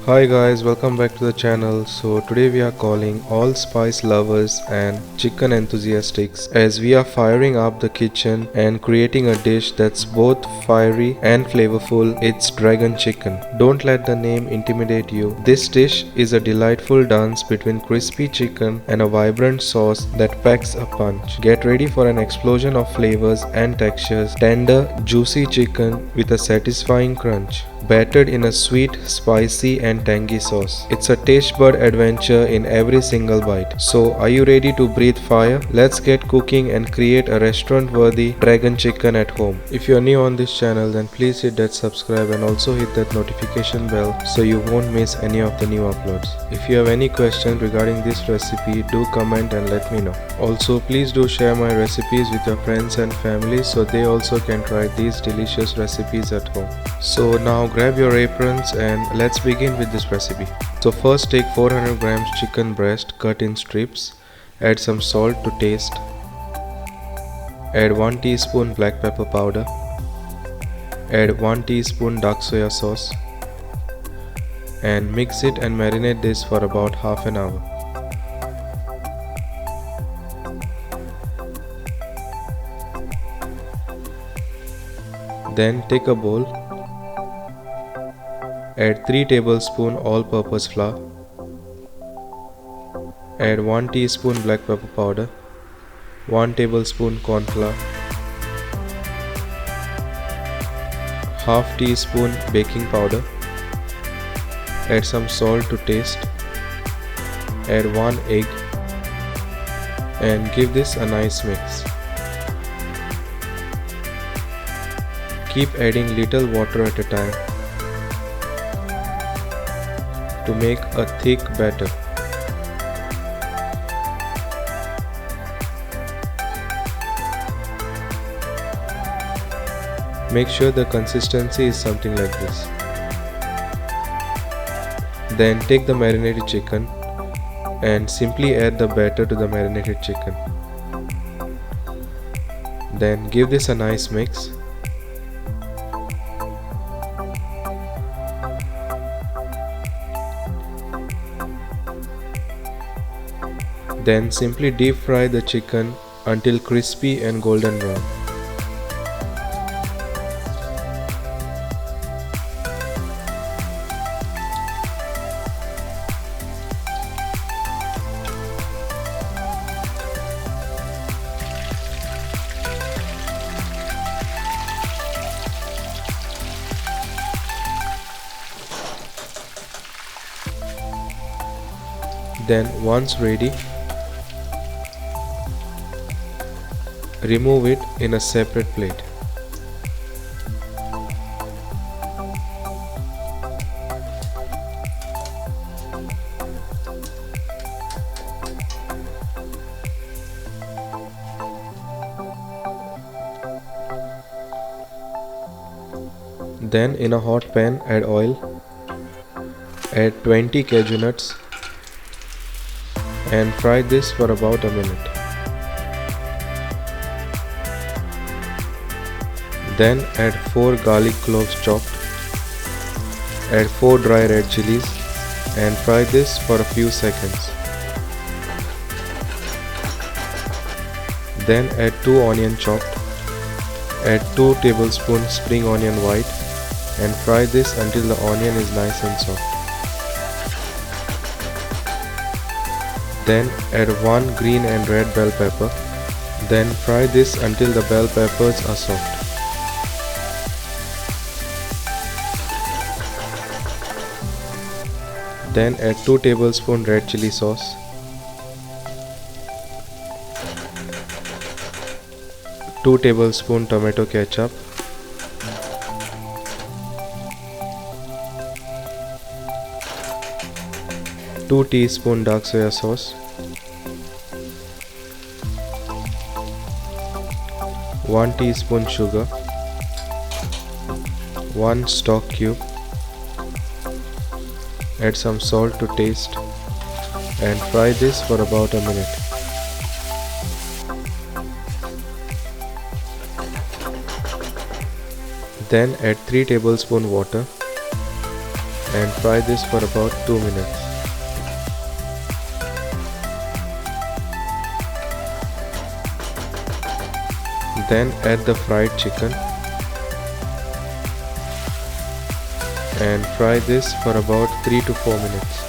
Hi guys, welcome back to the channel. So today we are calling all spice lovers and chicken enthusiasts as we are firing up the kitchen and creating a dish that's both fiery and flavorful. It's dragon chicken. Don't let the name intimidate you. This dish is a delightful dance between crispy chicken and a vibrant sauce that packs a punch. Get ready for an explosion of flavors and textures. Tender, juicy chicken with a satisfying crunch, battered in a sweet, spicy and tangy sauce. It's a taste bud adventure in every single bite. So are you ready to breathe fire? Let's get cooking and create a restaurant worthy dragon chicken at home. If you're new on this channel, then please hit that subscribe and also hit that notification bell so you won't miss any of the new uploads. If you have any questions regarding this recipe, do comment and let me know. Also, please do share my recipes with your friends and family so they also can try these delicious recipes at home. So now grab your aprons and let's begin with this recipe. So first take 400 grams chicken breast cut in strips. Add some salt to taste. Add 1 teaspoon black pepper powder. Add 1 teaspoon dark soya sauce. And mix it and marinate this for about half an hour. Then take a bowl. Add 3 tablespoons all-purpose flour. Add 1 teaspoon black pepper powder, 1 tablespoon corn flour, half teaspoon baking powder. Add some salt to taste. Add 1 egg and give this a nice mix. Keep adding little water at a time to make a thick batter. Make sure the consistency is something like this. Then take the marinated chicken and simply add the batter to the marinated chicken. Then give this a nice mix. Then simply deep fry the chicken until crispy and golden brown. Then once ready, remove it in a separate plate. Then in a hot pan add oil, add 20 cashew nuts and fry this for about a minute. Then add 4 garlic cloves chopped, add 4 dry red chillies and fry this for a few seconds. Then add 2 onion chopped, add 2 tablespoons spring onion white and fry this until the onion is nice and soft. Then add 1 green and red bell pepper. Then fry this until the bell peppers are soft. Then add 2 tablespoons red chili sauce, 2 tablespoons tomato ketchup, two teaspoons dark soya sauce, 1 teaspoon sugar, 1 stock cube. Add some salt to taste and fry this for about a minute. Then add 3 tablespoons water and fry this for about 2 minutes. Then add the fried chicken and fry this for about 3 to 4 minutes.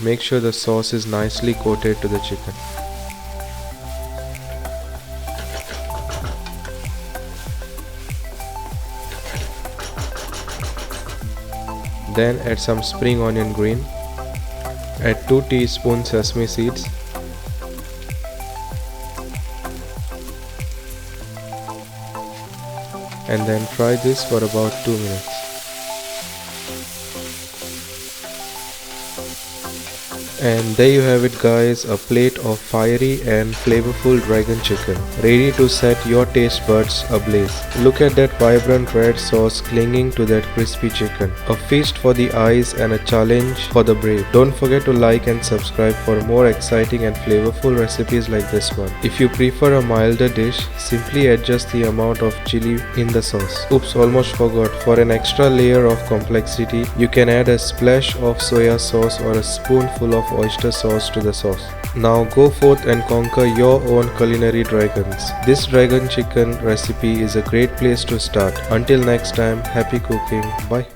Make sure the sauce is nicely coated to the chicken. Then add some spring onion green. Add 2 teaspoons sesame seeds. And then fry this for about 2 minutes. And there you have it guys, a plate of fiery and flavorful dragon chicken, ready to set your taste buds ablaze. Look at that vibrant red sauce clinging to that crispy chicken. A feast for the eyes and a challenge for the brave. Don't forget to like and subscribe for more exciting and flavorful recipes like this one. If you prefer a milder dish, simply adjust the amount of chili in the sauce. Oops, almost forgot. For an extra layer of complexity, you can add a splash of soya sauce or a spoonful of oyster sauce to the sauce. Now go forth and conquer your own culinary dragons. This dragon chicken recipe is a great place to start. Until next time, happy cooking. Bye.